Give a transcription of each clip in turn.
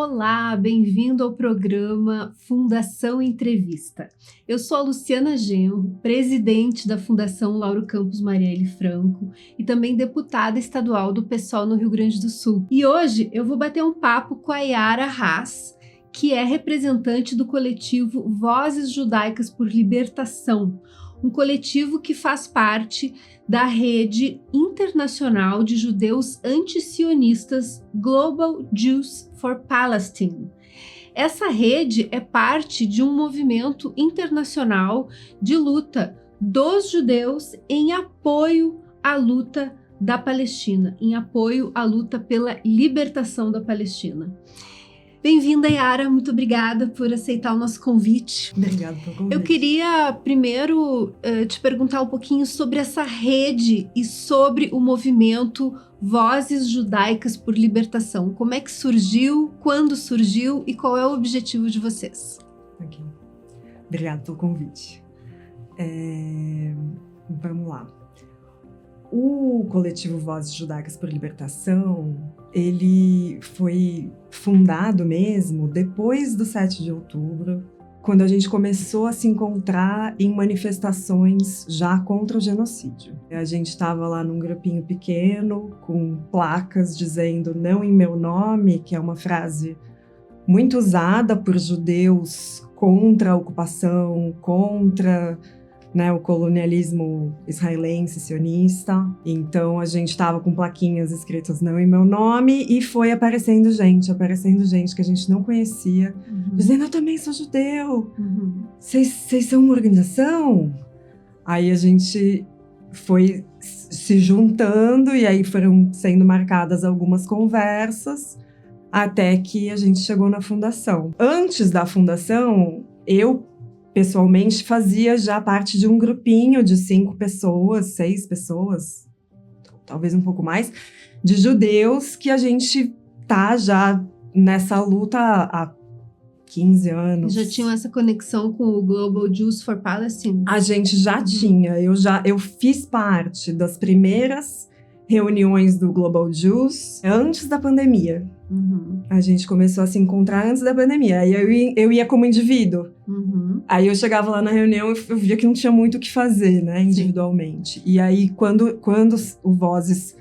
Olá, bem-vindo ao programa Fundação Entrevista. Eu sou a Luciana Genro, presidente da Fundação Lauro Campos Marielle Franco e também deputada estadual do PSOL no Rio Grande do Sul. E hoje eu vou bater um papo com a Yara Haas, que é representante do coletivo Vozes Judaicas por Libertação, um coletivo que faz parte da rede internacional de judeus antisionistas Global Jews for Palestine. Essa rede é parte de um movimento internacional de luta dos judeus em apoio à luta da Palestina, em apoio à luta pela libertação da Palestina. Bem-vinda, Yara. Muito obrigada por aceitar o nosso convite. Obrigada pelo convite. Eu queria primeiro te perguntar um pouquinho sobre essa rede e sobre o movimento Vozes Judaicas por Libertação. Como é que surgiu, quando surgiu e qual é o objetivo de vocês? Okay. Obrigada pelo convite. Vamos lá. O coletivo Vozes Judaicas por Libertação, ele foi fundado mesmo depois do 7 de outubro, quando a gente começou a se encontrar em manifestações já contra o genocídio. A gente estava lá num grupinho pequeno, com placas dizendo "não em meu nome", que é uma frase muito usada por judeus contra a ocupação, contra o colonialismo israelense, sionista. Então a gente estava com plaquinhas escritas "não em meu nome" e foi aparecendo gente que a gente não conhecia, dizendo "eu também sou judeu, vocês são uma organização?" Aí a gente foi se juntando e aí foram sendo marcadas algumas conversas até que a gente chegou na fundação. Antes da fundação, eu pessoalmente fazia já parte de um grupinho de 5 pessoas, 6 pessoas, talvez um pouco mais, de judeus que a gente tá já nessa luta há 15 anos. Já tinham essa conexão com o Global Jews for Palestine? A gente já tinha, eu fiz parte das primeiras reuniões do Global Jews antes da pandemia. A gente começou a se encontrar antes da pandemia. Aí eu ia como indivíduo. Aí eu chegava lá na reunião e eu via que não tinha muito o que fazer, individualmente. Sim. E aí, quando o Vozes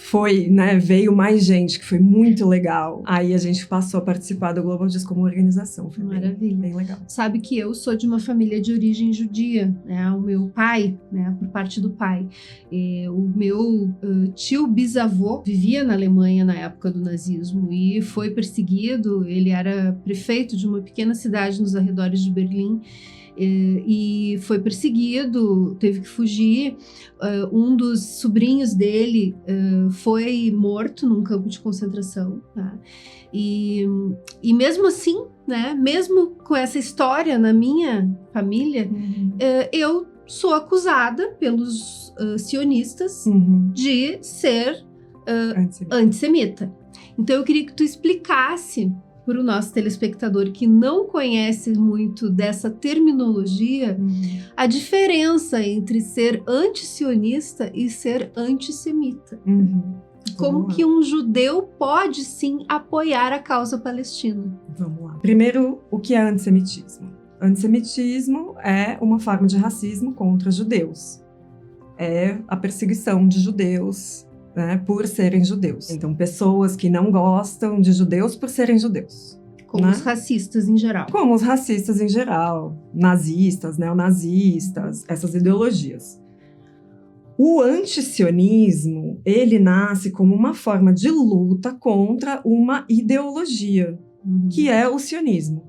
foi, veio mais gente, que foi muito legal. Aí a gente passou a participar do Global Jews como organização. Foi maravilha. Bem legal. Sabe que eu sou de uma família de origem judia, O meu pai, por parte do pai. O meu tio bisavô vivia na Alemanha na época do nazismo e foi perseguido. Ele era prefeito de uma pequena cidade nos arredores de Berlim. E foi perseguido, teve que fugir. Um dos sobrinhos dele foi morto num campo de concentração, tá? E mesmo assim, mesmo com essa história na minha família, eu sou acusada pelos sionistas de ser antissemita. Então eu queria que tu explicasse para o nosso telespectador que não conhece muito dessa terminologia, a diferença entre ser antissionista e ser antissemita. Como que um judeu pode, sim, apoiar a causa palestina? Vamos lá. Primeiro, o que é antissemitismo? Antissemitismo é uma forma de racismo contra judeus. É a perseguição de judeus, por serem judeus. Então, pessoas que não gostam de judeus por serem judeus. Como os racistas em geral. Como os racistas em geral. Nazistas, neonazistas, essas ideologias. O antisionismo, ele nasce como uma forma de luta contra uma ideologia, que é o sionismo.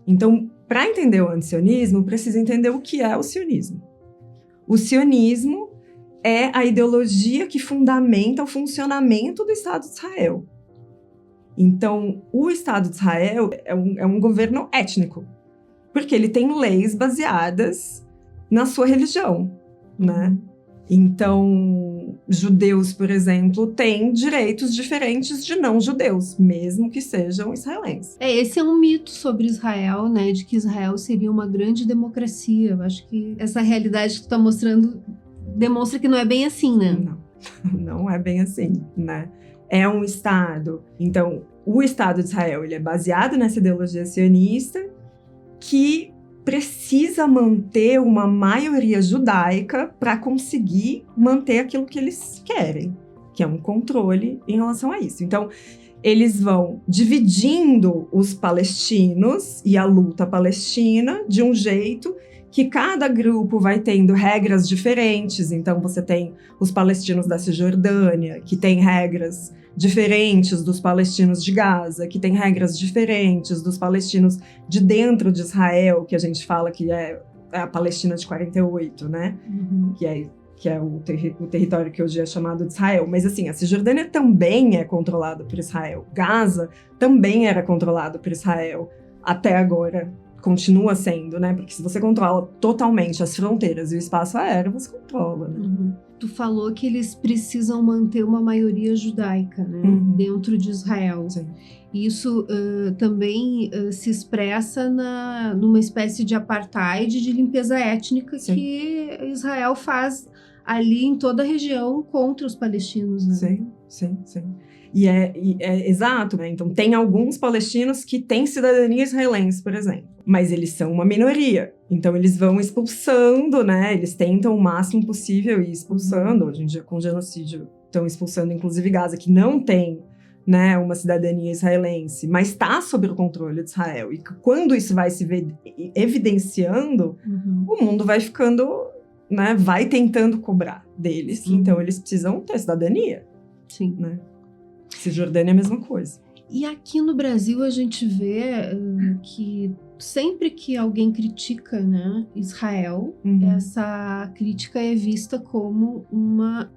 Então, para entender o antisionismo, precisa entender o que é o sionismo. O sionismo é a ideologia que fundamenta o funcionamento do Estado de Israel. Então, o Estado de Israel é um governo étnico, porque ele tem leis baseadas na sua religião, Então, judeus, por exemplo, têm direitos diferentes de não-judeus, mesmo que sejam israelenses. Esse é um mito sobre Israel, de que Israel seria uma grande democracia. Eu acho que essa realidade que tu está mostrando demonstra que não é bem assim, Não é bem assim, É um Estado. Então, o Estado de Israel ele é baseado nessa ideologia sionista que precisa manter uma maioria judaica para conseguir manter aquilo que eles querem, que é um controle em relação a isso. Então, eles vão dividindo os palestinos e a luta palestina de um jeito que cada grupo vai tendo regras diferentes. Então, você tem os palestinos da Cisjordânia, que tem regras diferentes dos palestinos de Gaza, que tem regras diferentes dos palestinos de dentro de Israel, que a gente fala que é a Palestina de 48, né? Uhum. Que é o território que hoje é chamado de Israel. Mas, assim, a Cisjordânia também é controlada por Israel. Gaza também era controlado por Israel. Até agora, continua sendo, né? Porque se você controla totalmente as fronteiras e o espaço aéreo, você controla, né? Uhum. Tu falou que eles precisam manter uma maioria judaica, né? Dentro de Israel. Sim. Isso também se expressa numa espécie de apartheid, de limpeza étnica Sim. que Israel faz ali em toda a região contra os palestinos, né? Sim. E é exato, né? Então, tem alguns palestinos que têm cidadania israelense, por exemplo. Mas eles são uma minoria. Então, eles vão expulsando, né? Eles tentam o máximo possível ir expulsando. Hoje em dia, com genocídio, estão expulsando, inclusive, Gaza, que não tem, né, uma cidadania israelense, mas está sob o controle de Israel. E quando isso vai se evidenciando, o mundo vai ficando, né? Vai tentando cobrar deles. Sim. Então, eles precisam ter cidadania. Sim. Né? Cisjordânia é a mesma coisa. E aqui no Brasil a gente vê que sempre que alguém critica, né, Israel, essa crítica é vista como uma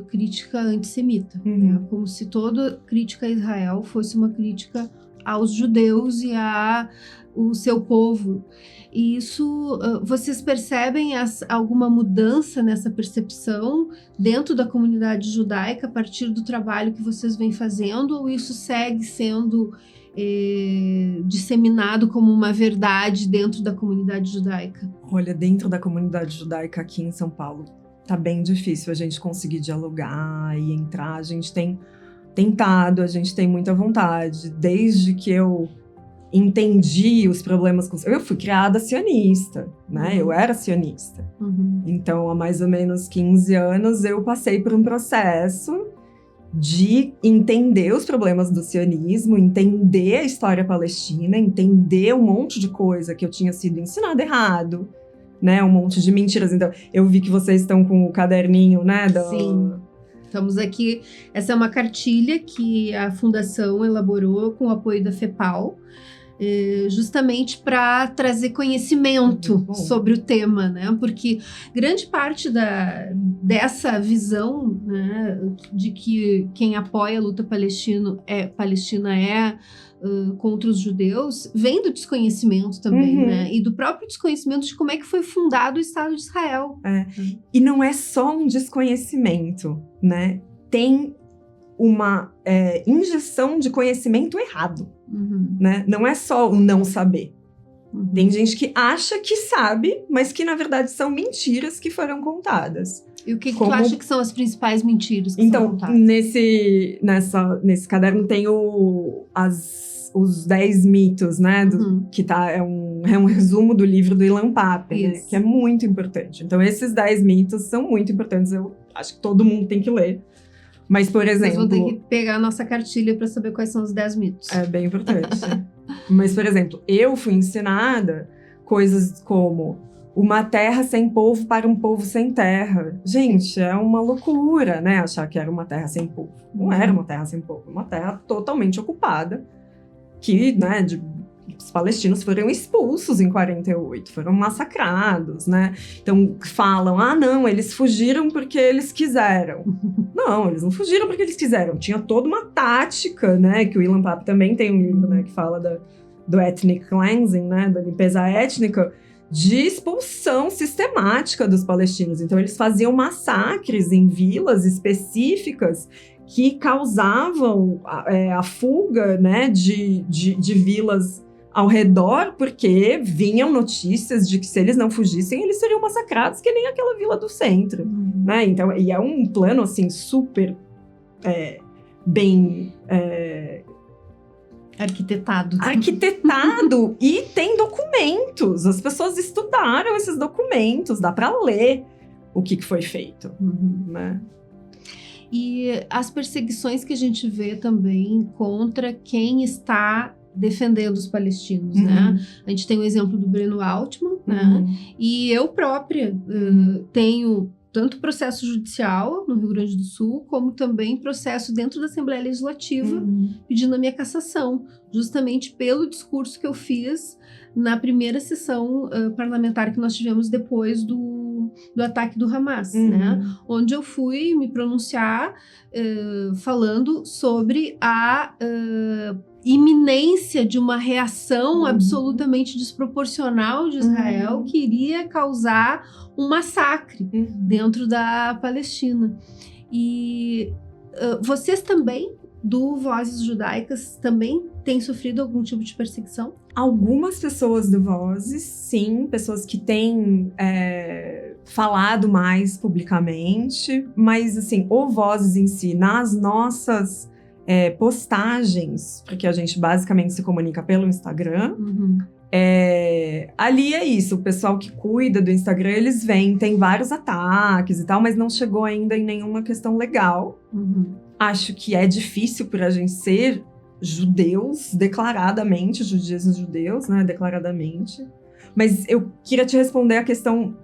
crítica antissemita, né? Como se toda crítica a Israel fosse uma crítica aos judeus e ao seu povo. E isso, vocês percebem alguma mudança nessa percepção dentro da comunidade judaica a partir do trabalho que vocês vêm fazendo, ou isso segue sendo disseminado como uma verdade dentro da comunidade judaica? Olha, dentro da comunidade judaica aqui em São Paulo, tá bem difícil a gente conseguir dialogar e entrar. A gente tem tentado, a gente tem muita vontade. Desde que eu entendi os problemas eu fui criada sionista, né? Eu era sionista. Então, há mais ou menos 15 anos, eu passei por um processo de entender os problemas do sionismo, entender a história palestina, entender um monte de coisa que eu tinha sido ensinada errado, né? Um monte de mentiras. Então, eu vi que vocês estão com o caderninho, né? Sim. Estamos aqui. Essa é uma cartilha que a Fundação elaborou com o apoio da FEPAL, justamente para trazer conhecimento sobre o tema, né? Porque grande parte dessa visão, né, de que quem apoia a luta palestina é contra os judeus, vem do desconhecimento também, né? E do próprio desconhecimento de como é que foi fundado o Estado de Israel. E não é só um desconhecimento, né? Tem uma injeção de conhecimento errado, né? Não é só o não saber. Tem gente que acha que sabe, mas que na verdade são mentiras que foram contadas. E o que tu acha que são as principais mentiras que são contadas? Nesse caderno tem os 10 mitos, né? Que é um resumo do livro do Ilan Pappé, né, que é muito importante. Então, esses 10 mitos são muito importantes. Eu acho que todo mundo tem que ler. Mas, por exemplo... Vocês vão ter que pegar a nossa cartilha para saber quais são os 10 mitos. É bem importante. Mas, por exemplo, eu fui ensinada coisas como uma terra sem povo para um povo sem terra. Gente, é uma loucura, né? Achar que era uma terra sem povo. Não era uma terra sem povo. Uma terra totalmente ocupada. Que, né, os palestinos foram expulsos em 48, foram massacrados, né? Então, falam, não, eles fugiram porque eles quiseram. Não, eles não fugiram porque eles quiseram. Tinha toda uma tática, né? Que o Ilan Pappé também tem um livro, né? Que fala do ethnic cleansing, né? Da limpeza étnica, de expulsão sistemática dos palestinos. Então, eles faziam massacres em vilas específicas que causavam a fuga, né? De vilas ao redor, porque vinham notícias de que se eles não fugissem, eles seriam massacrados, que nem aquela vila do centro, né? Então, e é um plano, assim, super bem Arquitetado e tem documentos. As pessoas estudaram esses documentos, dá para ler o que foi feito, né? E as perseguições que a gente vê também contra quem está defendendo os palestinos, né? A gente tem o exemplo do Breno Altman, né? E eu própria tenho tanto processo judicial no Rio Grande do Sul, como também processo dentro da Assembleia Legislativa, pedindo a minha cassação, justamente pelo discurso que eu fiz na primeira sessão parlamentar que nós tivemos depois do ataque do Hamas, né? Onde eu fui me pronunciar falando sobre a iminência de uma reação absolutamente desproporcional de Israel que iria causar um massacre dentro da Palestina. E vocês também, do Vozes Judaicas, também têm sofrido algum tipo de perseguição? Algumas pessoas do Vozes, sim, pessoas que têm falado mais publicamente, mas assim, o Vozes em si, nas nossas postagens, porque a gente basicamente se comunica pelo Instagram, ali é isso, o pessoal que cuida do Instagram, eles veem, tem vários ataques e tal, mas não chegou ainda em nenhuma questão legal. Acho que é difícil por a gente ser judeus, declaradamente, judeus, né, declaradamente. Mas eu queria te responder a questão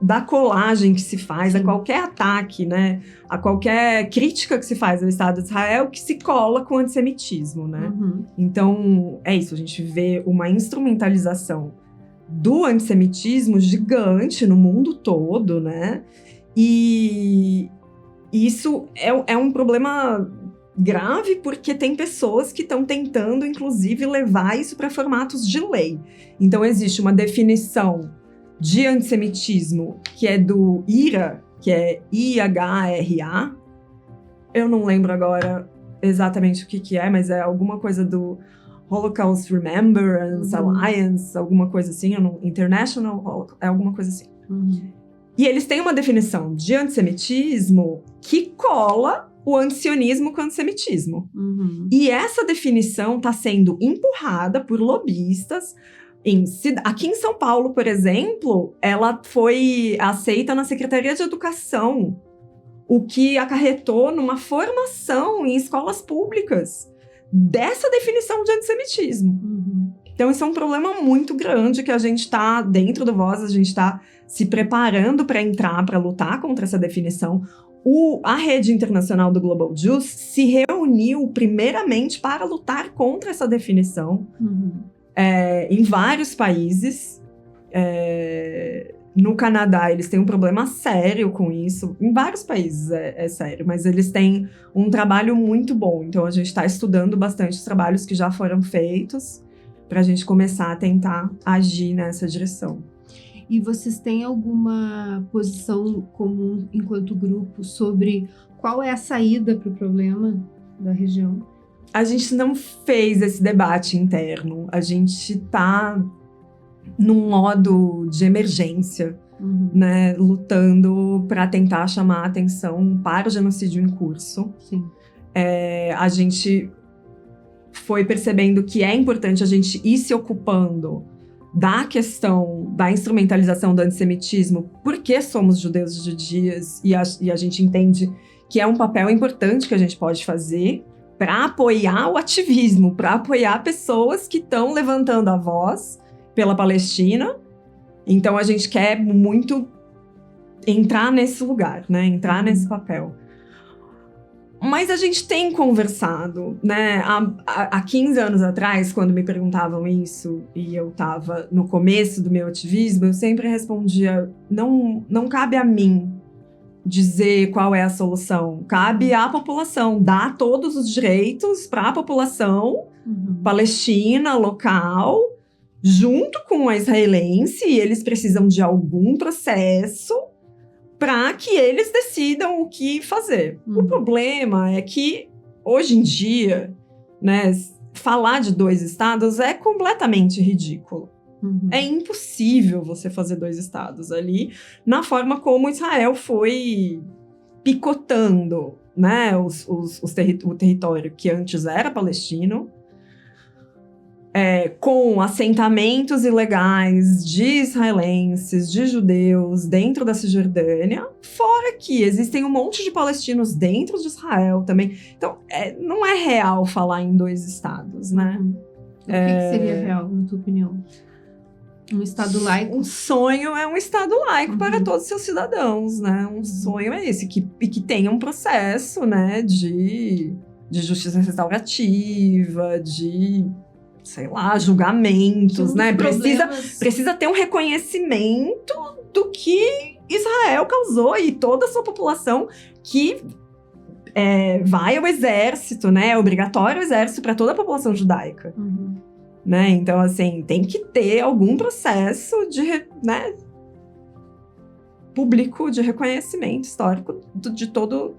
da colagem que se faz a qualquer ataque, né, a qualquer crítica que se faz ao Estado de Israel, que se cola com o antissemitismo, né? Então, é isso, a gente vê uma instrumentalização do antissemitismo gigante no mundo todo, né? E isso é um problema grave, porque tem pessoas que estão tentando, inclusive, levar isso para formatos de lei. Então, existe uma definição de antissemitismo que é do IHRA, que é IHRA. Eu não lembro agora exatamente o que é, mas é alguma coisa do Holocaust Remembrance Alliance, alguma coisa assim, International Holocaust, é alguma coisa assim. E eles têm uma definição de antissemitismo que cola o antisionismo com o antissemitismo. E essa definição está sendo empurrada por lobistas. Aqui em São Paulo, por exemplo, ela foi aceita na Secretaria de Educação, o que acarretou numa formação em escolas públicas dessa definição de antissemitismo. Então, isso é um problema muito grande que a gente está, dentro do Voz, a gente está se preparando para entrar, para lutar contra essa definição. A Rede Internacional do Global Jews se reuniu primeiramente para lutar contra essa definição em vários países. No Canadá, eles têm um problema sério com isso. Em vários países é sério, mas eles têm um trabalho muito bom. Então, a gente está estudando bastante os trabalhos que já foram feitos para a gente começar a tentar agir nessa direção. E vocês têm alguma posição comum enquanto grupo sobre qual é a saída para o problema da região? A gente não fez esse debate interno. A gente está num modo de emergência, né, lutando para tentar chamar a atenção para o genocídio em curso. A gente foi percebendo que é importante a gente ir se ocupando da questão da instrumentalização do antissemitismo, porque somos judeus e judias, e a gente entende que é um papel importante que a gente pode fazer para apoiar o ativismo, para apoiar pessoas que estão levantando a voz pela Palestina. Então, a gente quer muito entrar nesse lugar, né? Entrar nesse papel. Mas a gente tem conversado, né? Há 15 anos atrás, quando me perguntavam isso, e eu estava no começo do meu ativismo, eu sempre respondia, não cabe a mim dizer qual é a solução. Cabe à população, dar todos os direitos para a população palestina, local, junto com a israelense, e eles precisam de algum processo para que eles decidam o que fazer. O problema é que, hoje em dia, né, falar de 2 estados é completamente ridículo. É impossível você fazer 2 estados ali, na forma como Israel foi picotando, né, o território que antes era palestino, com assentamentos ilegais de israelenses, de judeus dentro da Cisjordânia, fora que existem um monte de palestinos dentro de Israel também. Então, não é real falar em 2 estados, né? O que seria real, na tua opinião? Um Estado laico? Um sonho é um Estado laico para todos os seus cidadãos, né? Um sonho é esse, que tenha um processo, né, de justiça restaurativa, de, sei lá, julgamentos, né? Precisa ter um reconhecimento do que Israel causou e toda a sua população que vai ao exército, né? É obrigatório o exército para toda a população judaica. Né? Então, assim, tem que ter algum processo né, público de reconhecimento histórico de todo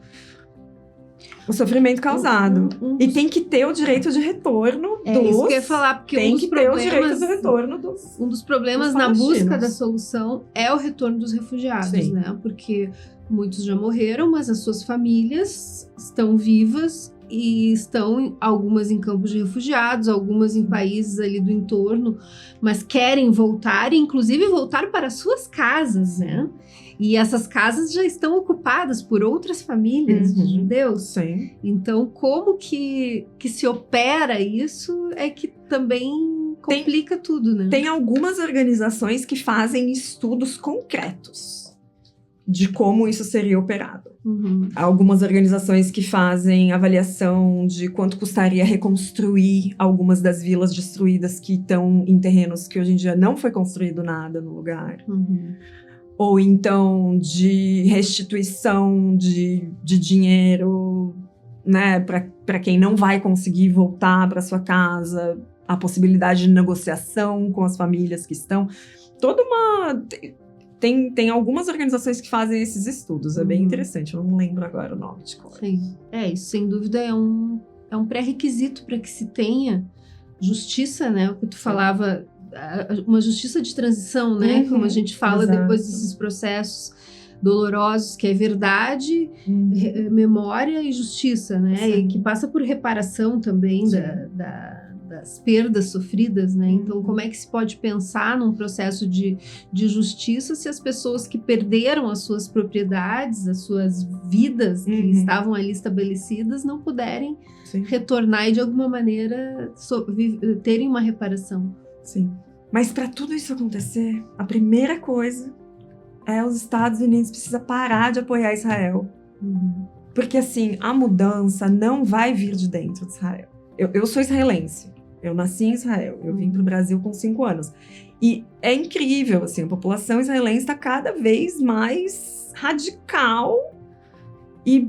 o sofrimento causado. E tem que ter o direito de retorno isso que eu ia falar, porque tem que ter o direito de retorno um dos problemas na busca da solução é o retorno dos refugiados, né? Porque muitos já morreram, mas as suas famílias estão vivas e estão, algumas em campos de refugiados, algumas em países ali do entorno, mas querem voltar, e inclusive voltar para suas casas, né? E essas casas já estão ocupadas por outras famílias de judeus. Sim. Então, como que se opera isso é que também complica tudo, né? Tem algumas organizações que fazem estudos concretos de como isso seria operado. Algumas organizações que fazem avaliação de quanto custaria reconstruir algumas das vilas destruídas que estão em terrenos que hoje em dia não foi construído nada no lugar. Ou então de restituição de dinheiro, né, para quem não vai conseguir voltar para sua casa, a possibilidade de negociação com as famílias que estão. Tem algumas organizações que fazem esses estudos, é bem interessante, eu não lembro agora o nome de qual. Sim, isso sem dúvida é um pré-requisito para que se tenha justiça, né, o que tu falava, uma justiça de transição, né, como a gente fala depois desses processos dolorosos, que é verdade, memória e justiça, né, e que passa por reparação também das perdas sofridas, né? Então, como é que se pode pensar num processo de justiça se as pessoas que perderam as suas propriedades, as suas vidas que estavam ali estabelecidas, não puderem retornar e, de alguma maneira, terem uma reparação? Sim. Mas para tudo isso acontecer, a primeira coisa é os Estados Unidos precisam parar de apoiar Israel. Porque, assim, a mudança não vai vir de dentro de Israel. Eu sou israelense. Eu nasci em Israel, eu vim para o Brasil com 5 anos. E é incrível, assim, a população israelense está cada vez mais radical e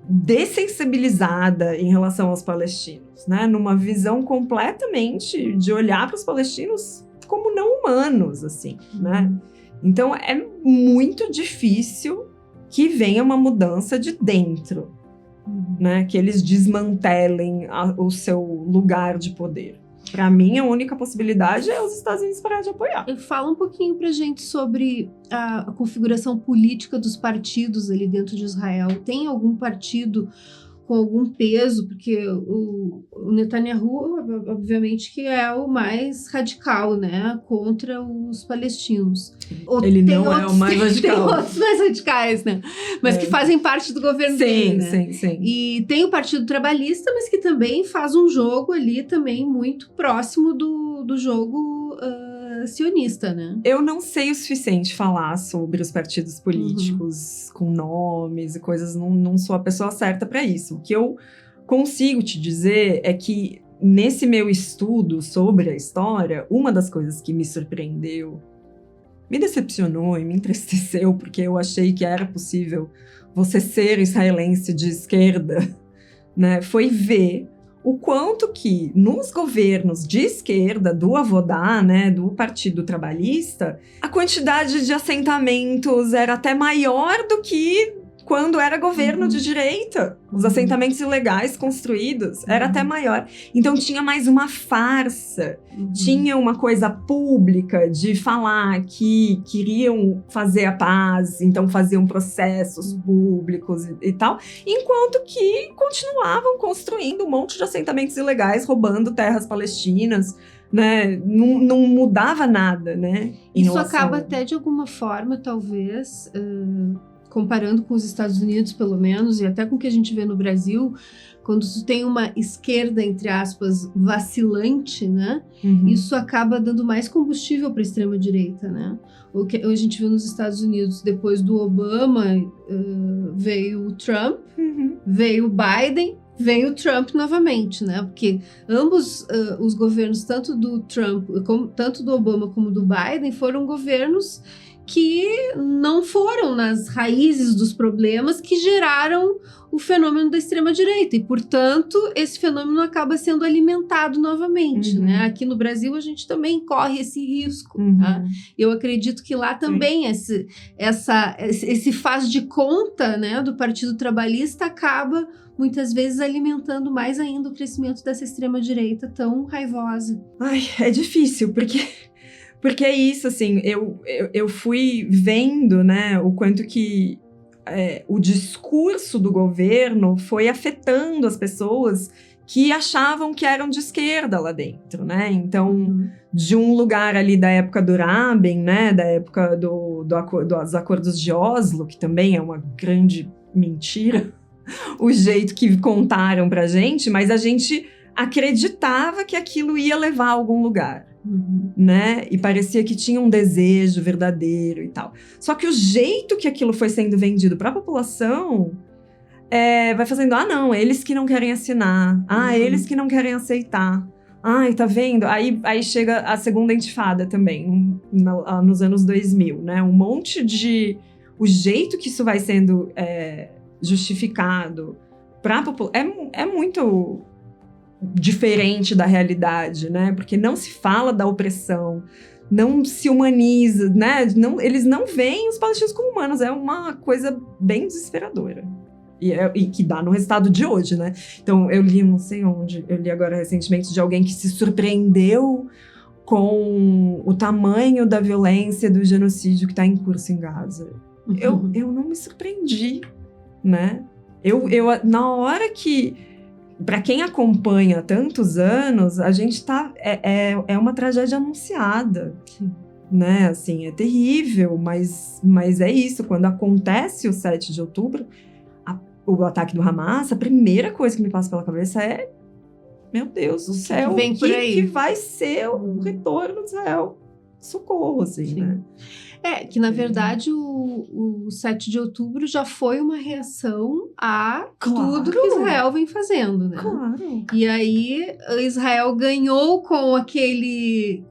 dessensibilizada em relação aos palestinos, né? Numa visão completamente de olhar para os palestinos como não humanos, assim, né? Então, é muito difícil que venha uma mudança de dentro. Né, que eles desmantelem o seu lugar de poder. Para mim, a única possibilidade é os Estados Unidos parar de apoiar. Fala um pouquinho pra gente sobre a configuração política dos partidos ali dentro de Israel. Tem algum partido com algum peso? Porque o Netanyahu, obviamente, que é o mais radical, né, contra os palestinos. Ele não é o mais radical. Tem outros mais radicais, né? Mas que fazem parte do governo dele, né? Sim. E tem o Partido Trabalhista, mas que também faz um jogo ali também muito próximo do jogo sionista, né? Eu não sei o suficiente falar sobre os partidos políticos com nomes e coisas, não sou a pessoa certa para isso. O que eu consigo te dizer é que nesse meu estudo sobre a história, uma das coisas que me surpreendeu, me decepcionou e me entristeceu, porque eu achei que era possível você ser israelense de esquerda, né, foi ver o quanto que nos governos de esquerda, do Avodá, né, do Partido Trabalhista, a quantidade de assentamentos era até maior do que quando era governo de direita. Os assentamentos ilegais construídos era até maior. Então tinha mais uma farsa, tinha uma coisa pública de falar que queriam fazer a paz, então faziam processos públicos e tal, enquanto que continuavam construindo um monte de assentamentos ilegais, roubando terras palestinas, né? Não mudava nada, né? Isso acaba até de alguma forma, talvez, comparando com os Estados Unidos, pelo menos, e até com o que a gente vê no Brasil, quando tu tem uma esquerda, entre aspas, vacilante, né? Isso acaba dando mais combustível para a extrema-direita, né? O que a gente viu nos Estados Unidos, depois do Obama, veio o Trump, veio o Biden, veio o Trump novamente, né? Porque ambos os governos, tanto do Trump, tanto do Obama como do Biden, foram governos que não foram nas raízes dos problemas que geraram o fenômeno da extrema-direita. E, portanto, esse fenômeno acaba sendo alimentado novamente, né? Aqui no Brasil, a gente também corre esse risco. Tá? Eu acredito que lá também esse faz de conta, né, do Partido Trabalhista acaba, muitas vezes, alimentando mais ainda o crescimento dessa extrema-direita tão raivosa. Ai, é difícil, porque é isso, assim, eu fui vendo, né, o quanto que o discurso do governo foi afetando as pessoas que achavam que eram de esquerda lá dentro, né? Então, de um lugar ali da época do Rabin, né, da época dos acordos de Oslo, que também é uma grande mentira, o jeito que contaram pra gente, mas a gente acreditava que aquilo ia levar a algum lugar. Né? E parecia que tinha um desejo verdadeiro e tal. Só que o jeito que aquilo foi sendo vendido para a população vai fazendo, não, eles que não querem assinar, eles que não querem aceitar. Ai, tá vendo? Aí chega a segunda intifada também, nos anos 2000, né? Um monte de... O jeito que isso vai sendo justificado para a população é muito diferente da realidade, né? Porque não se fala da opressão, não se humaniza, né? Eles não veem os palestinos como humanos, é uma coisa bem desesperadora. E que dá no resultado de hoje, né? Então, eu li, não sei onde, eu li agora recentemente de alguém que se surpreendeu com o tamanho da violência do genocídio que está em curso em Gaza. Eu não me surpreendi, né? Na hora que... Para quem acompanha há tantos anos, a gente tá... É uma tragédia anunciada. Sim. Né? Assim, é terrível, mas é isso. Quando acontece o 7 de outubro, o ataque do Hamas, a primeira coisa que me passa pela cabeça é: meu Deus do céu, vem por aí? Que vai ser o retorno de Israel? Socorro, assim, Sim. né? Que na verdade o 7 de outubro já foi uma reação a tudo que Israel vem fazendo, né? Claro. E aí Israel ganhou com aquele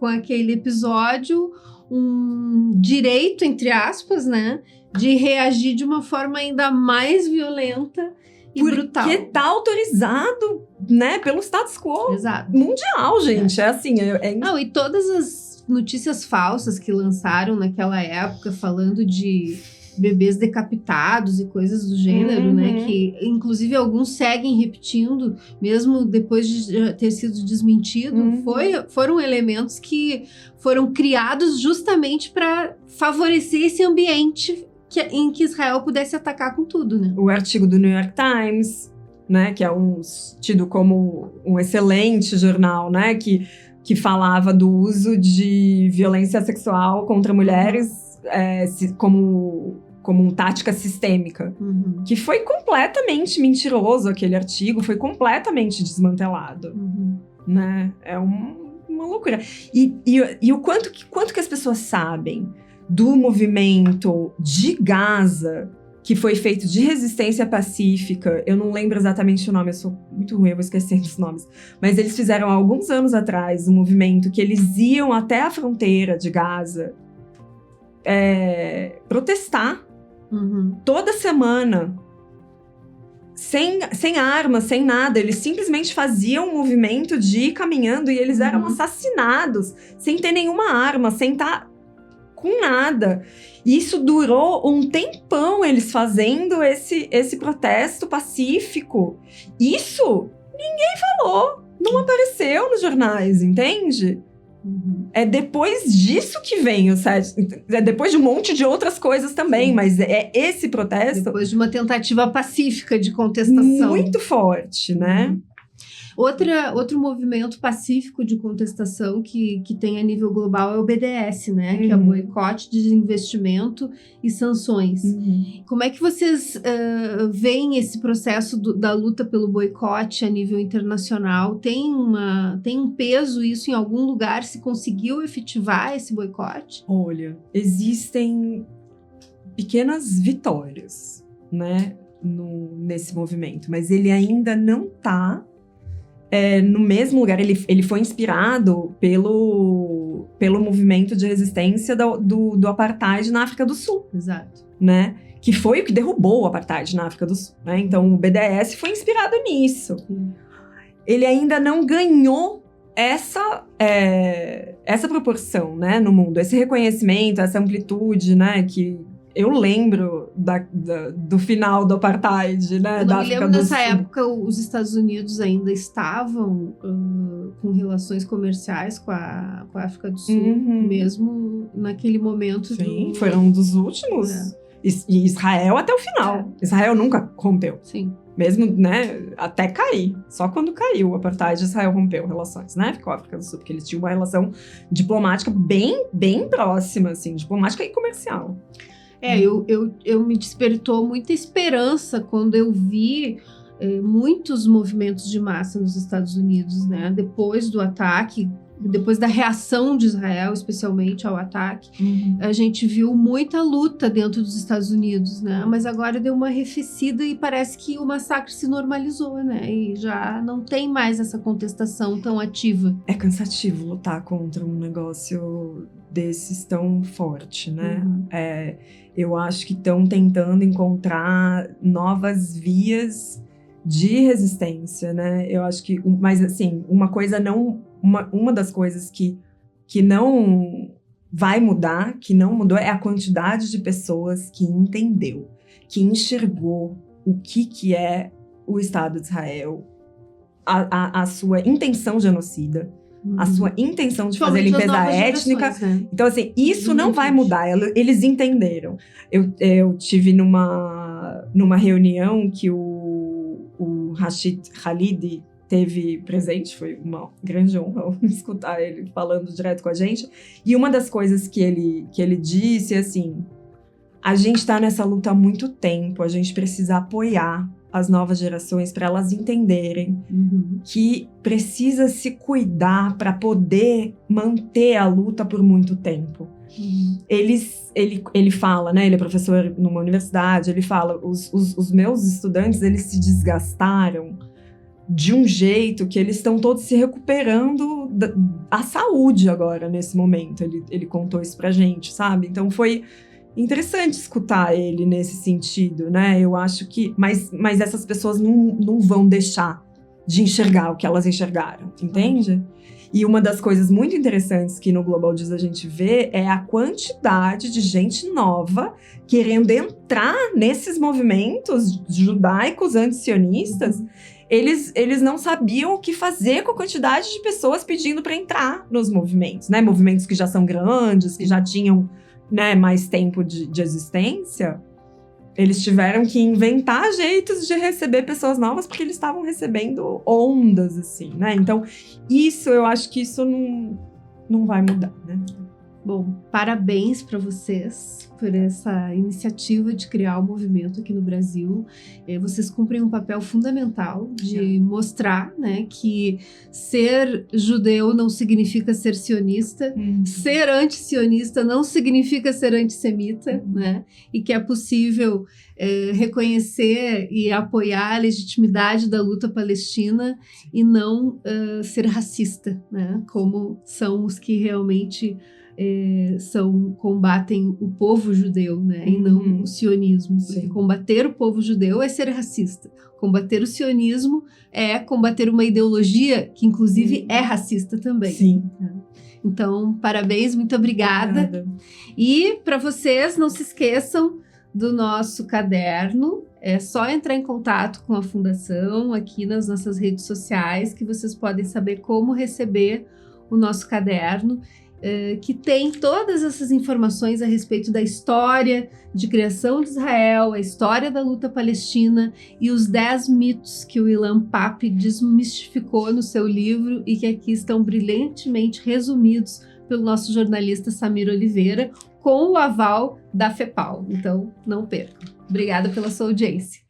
episódio um direito, entre aspas, né? De reagir de uma forma ainda mais violenta e brutal. Porque tá autorizado, né? Pelo status quo. Exato. Mundial, gente. É assim, Não, e todas as notícias falsas que lançaram naquela época, falando de bebês decapitados e coisas do gênero, né? Que, inclusive, alguns seguem repetindo, mesmo depois de ter sido desmentido. Foram elementos que foram criados justamente para favorecer esse ambiente em que Israel pudesse atacar com tudo, né? O artigo do New York Times, né? Que é tido como um excelente jornal, né? Que falava do uso de violência sexual contra mulheres como uma tática sistêmica. Que foi completamente mentiroso aquele artigo, foi completamente desmantelado. Né? É uma loucura. E o quanto que as pessoas sabem do movimento de Gaza, que foi feito de resistência pacífica. Eu não lembro exatamente o nome, eu sou muito ruim, eu vou esquecendo os nomes. Mas eles fizeram há alguns anos atrás um movimento que eles iam até a fronteira de Gaza protestar toda semana. Sem armas, sem nada. Eles simplesmente faziam um movimento de ir caminhando e eles eram assassinados sem ter nenhuma arma, sem estar com nada. E isso durou um tempão, eles fazendo esse protesto pacífico. Isso ninguém falou, não apareceu nos jornais, entende? É depois disso que vem o 7. É depois de um monte de outras coisas também, mas é esse protesto... Depois de uma tentativa pacífica de contestação. Muito forte, né? Outro movimento pacífico de contestação que tem a nível global é o BDS, né? Que é o boicote, desinvestimento e sanções. Como é que vocês veem esse processo da luta pelo boicote a nível internacional? Tem um peso isso em algum lugar? Se conseguiu efetivar esse boicote? Olha, existem pequenas vitórias, né, nesse movimento, mas ele ainda não está no mesmo lugar. Ele foi inspirado pelo movimento de resistência do apartheid na África do Sul. Exato. Né? Que foi o que derrubou o apartheid na África do Sul. Né? Então, o BDS foi inspirado nisso. Ele ainda não ganhou essa proporção, né, no mundo. Esse reconhecimento, essa amplitude, né, que eu lembro do final do apartheid, né, da África do Sul. Nessa época, os Estados Unidos ainda estavam com relações comerciais com a África do Sul, mesmo naquele momento. Sim, foram um dos últimos. E Israel até o final. Israel nunca rompeu. Sim. Mesmo, né, até cair. Só quando caiu o apartheid, Israel rompeu relações, né, com a África do Sul, porque eles tinham uma relação diplomática bem, bem próxima, assim, diplomática e comercial. Eu me despertou muita esperança quando eu vi muitos movimentos de massa nos Estados Unidos, né? Depois do ataque, depois da reação de Israel, especialmente ao ataque, a gente viu muita luta dentro dos Estados Unidos, né? Mas agora deu uma arrefecida e parece que o massacre se normalizou, né? E já não tem mais essa contestação tão ativa. É cansativo lutar contra um negócio desses tão forte, né? Eu acho que estão tentando encontrar novas vias de resistência, né? Eu acho que, mas assim, uma das coisas que não vai mudar, que não mudou, é a quantidade de pessoas que entendeu, que enxergou o que é o Estado de Israel, a sua intenção genocida, a sua intenção de fazer limpeza étnica. Né? Então, assim, isso não vai mudar. Eles entenderam. Eu tive numa reunião que o Rashid Khalidi teve presente, foi uma grande honra escutar ele falando direto com a gente. E uma das coisas que ele disse, assim, a gente está nessa luta há muito tempo, a gente precisa apoiar as novas gerações para elas entenderem que precisa se cuidar para poder manter a luta por muito tempo. Ele fala, né? Ele é professor numa universidade, ele fala, os meus estudantes, eles se desgastaram de um jeito que eles estão todos se recuperando a saúde agora, nesse momento. Ele contou isso pra gente, sabe? Então foi interessante escutar ele nesse sentido, né? Eu acho que... Mas essas pessoas não vão deixar de enxergar o que elas enxergaram, entende? E uma das coisas muito interessantes que no Global Diz a gente vê é a quantidade de gente nova querendo entrar nesses movimentos judaicos antisionistas. Eles não sabiam o que fazer com a quantidade de pessoas pedindo para entrar nos movimentos, né? Movimentos que já são grandes, que já tinham, né, mais tempo de existência. Eles tiveram que inventar jeitos de receber pessoas novas, porque eles estavam recebendo ondas, assim, né? Então, eu acho que isso não vai mudar, né? Bom, parabéns para vocês por essa iniciativa de criar o movimento aqui no Brasil. Vocês cumprem um papel fundamental de mostrar, né, que ser judeu não significa ser sionista, ser antissionista não significa ser antissemita, né, e que é possível reconhecer e apoiar a legitimidade da luta palestina e não ser racista, né, como são os que realmente combatem o povo judeu, né, e não o sionismo. Porque combater o povo judeu é ser racista. Combater o sionismo é combater uma ideologia que, inclusive, é racista também. Sim. Então, parabéns, muito obrigada. E, para vocês, não se esqueçam do nosso caderno. É só entrar em contato com a Fundação aqui nas nossas redes sociais, que vocês podem saber como receber o nosso caderno. que tem todas essas informações a respeito da história de criação de Israel, a história da luta palestina e os 10 mitos que o Ilan Pappé desmistificou no seu livro e que aqui estão brilhantemente resumidos pelo nosso jornalista Samir Oliveira, com o aval da FEPAL. Então, não percam. Obrigada pela sua audiência.